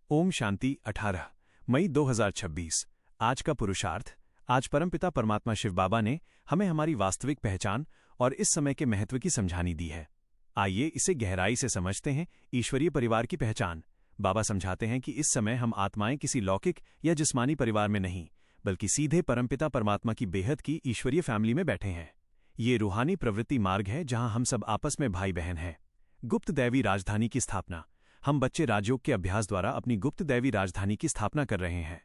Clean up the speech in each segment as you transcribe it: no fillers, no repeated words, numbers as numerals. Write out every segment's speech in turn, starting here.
ओम शांति 18 मई 2026। आज का पुरुषार्थ। आज परमपिता परमात्मा शिव बाबा ने हमें हमारी वास्तविक पहचान और इस समय के महत्व की समझानी दी है। आइए इसे गहराई से समझते हैं। ईश्वरीय परिवार की पहचान। बाबा समझाते हैं कि इस समय हम आत्माएं किसी लौकिक या जिस्मानी परिवार में नहीं, बल्कि सीधे परमपिता परमात्मा की बेहद की ईश्वरीय फैमिली में बैठे हैं। ये रूहानी प्रवृत्ति मार्ग है जहां हम सब आपस में भाई बहन हैं। गुप्त दैवी राजधानी की स्थापना। हम बच्चे राजयोग के अभ्यास द्वारा अपनी गुप्त दैवी राजधानी की स्थापना कर रहे हैं।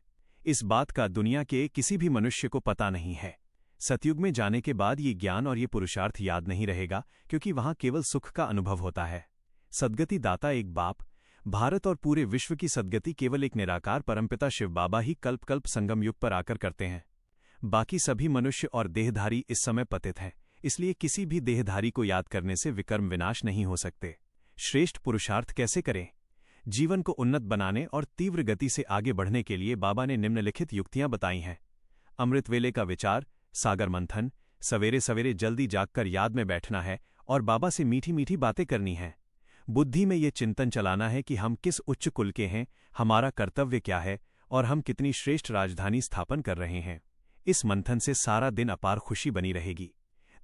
इस बात का दुनिया के किसी भी मनुष्य को पता नहीं है। सतयुग में जाने के बाद ये ज्ञान और ये पुरुषार्थ याद नहीं रहेगा, क्योंकि वहां केवल सुख का अनुभव होता है। सद्गति दाता एक बाप। भारत और पूरे विश्व की सद्गति केवल एक निराकार परमपिता शिव बाबा ही कल्प कल्प संगम युग पर आकर करते हैं। बाकी सभी मनुष्य और देहधारी इस समय पतित हैं, इसलिए किसी भी देहधारी को याद करने से विकर्म विनाश नहीं हो सकते। श्रेष्ठ पुरुषार्थ कैसे करें? जीवन को उन्नत बनाने और तीव्र गति से आगे बढ़ने के लिए बाबा ने निम्नलिखित युक्तियां बताई हैं। अमृत वेले का विचार, सागर मंथन, सवेरे सवेरे जल्दी जागकर याद में बैठना है और बाबा से मीठी मीठी बातें करनी हैं। बुद्धि में ये चिंतन चलाना है कि हम किस उच्च कुल के हैं, हमारा कर्तव्य क्या है और हम कितनी श्रेष्ठ राजधानी स्थापन कर रहे हैं। इस मंथन से सारा दिन अपार खुशी बनी रहेगी।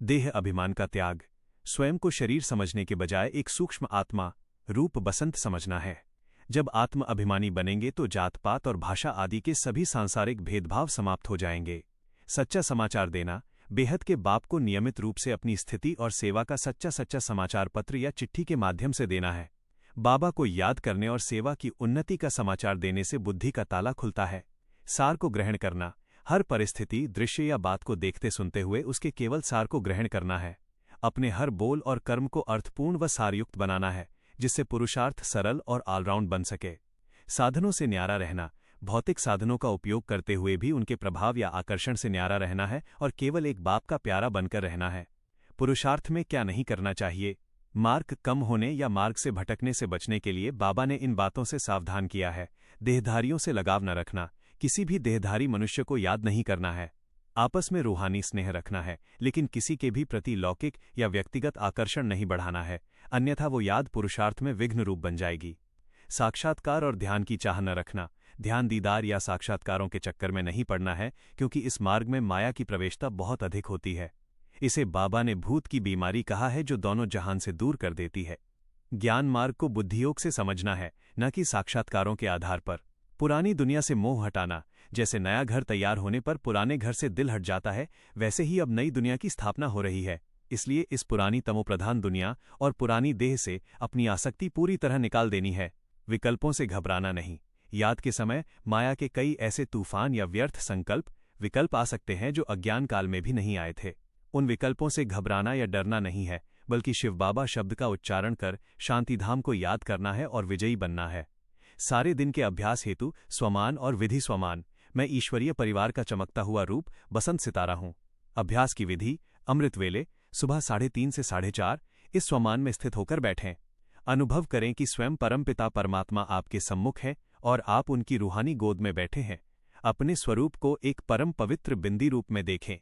देह अभिमान का त्याग। स्वयं को शरीर समझने के बजाय एक सूक्ष्म आत्मा रूप बसंत समझना है। जब आत्म अभिमानी बनेंगे तो जात पात और भाषा आदि के सभी सांसारिक भेदभाव समाप्त हो जाएंगे। सच्चा समाचार देना। बेहद के बाप को नियमित रूप से अपनी स्थिति और सेवा का सच्चा समाचार पत्र या चिट्ठी के माध्यम से देना है। बाबा को याद करने और सेवा की उन्नति का समाचार देने से बुद्धि का ताला खुलता है। सार को ग्रहण करना। हर परिस्थिति, दृश्य या बात को देखते सुनते हुए उसके केवल सार को ग्रहण करना है। अपने हर बोल और कर्म को अर्थपूर्ण व सारयुक्त बनाना है, जिससे पुरुषार्थ सरल और ऑलराउंड बन सके। साधनों से न्यारा रहना। भौतिक साधनों का उपयोग करते हुए भी उनके प्रभाव या आकर्षण से न्यारा रहना है और केवल एक बाप का प्यारा बनकर रहना है। पुरुषार्थ में क्या नहीं करना चाहिए? मार्ग कम होने या मार्ग से भटकने से बचने के लिए बाबा ने इन बातों से सावधान किया है। देहधारियों से लगाव न रखना। किसी भी देहधारी मनुष्य को याद नहीं करना है। आपस में रूहानी स्नेह रखना है, लेकिन किसी के भी प्रति लौकिक या व्यक्तिगत आकर्षण नहीं बढ़ाना है, अन्यथा वो याद पुरुषार्थ में विघ्न रूप बन जाएगी। साक्षात्कार और ध्यान की चाह न रखना। ध्यान दीदार या साक्षात्कारों के चक्कर में नहीं पड़ना है, क्योंकि इस मार्ग में माया की प्रवेशता बहुत अधिक होती है। इसे बाबा ने भूत की बीमारी कहा है, जो दोनों जहान से दूर कर देती है। ज्ञान मार्ग को बुद्धियोग से समझना है, न कि साक्षात्कारों के आधार पर। पुरानी दुनिया से मोह हटाना। जैसे नया घर तैयार होने पर पुराने घर से दिल हट जाता है, वैसे ही अब नई दुनिया की स्थापना हो रही है। इसलिए इस पुरानी तमोप्रधान दुनिया और पुरानी देह से अपनी आसक्ति पूरी तरह निकाल देनी है। विकल्पों से घबराना नहीं। याद के समय माया के कई ऐसे तूफान या व्यर्थ विकल्प आ सकते हैं जो अज्ञान काल में भी नहीं आए थे। उन विकल्पों से घबराना या डरना नहीं है, बल्कि शिव बाबा शब्द का उच्चारण कर शांतिधाम को याद करना है और विजयी बनना है। सारे दिन के अभ्यास हेतु स्वमान और विधि स्वमान। मैं ईश्वरीय परिवार का चमकता हुआ रूप बसंत सितारा हूं। अभ्यास की विधि। अमृत वेले सुबह 3:30 से 4:30 इस स्वमान में स्थित होकर बैठें। अनुभव करें कि स्वयं परमपिता परमात्मा आपके सम्मुख है और आप उनकी रूहानी गोद में बैठे हैं। अपने स्वरूप को एक परम पवित्र बिंदी रूप में देखें।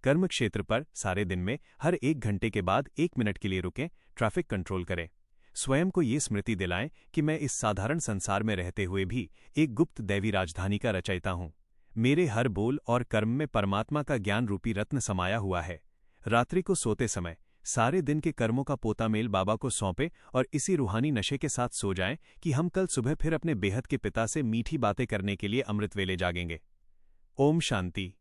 कर्म क्षेत्र पर सारे दिन में हर 1 घंटे के बाद 1 मिनट के लिए रुकें। ट्रैफिक कंट्रोल करें। स्वयं को ये स्मृति दिलाएं कि मैं इस साधारण संसार में रहते हुए भी एक गुप्त दैवी राजधानी का रचयिता हूं। मेरे हर बोल और कर्म में परमात्मा का ज्ञान रूपी रत्न समाया हुआ है। रात्रि को सोते समय सारे दिन के कर्मों का पोतामेल बाबा को सौंपे और इसी रूहानी नशे के साथ सो जाएं कि हम कल सुबह फिर अपने बेहद के पिता से मीठी बातें करने के लिए अमृत वेले जागेंगे। ओम शांति।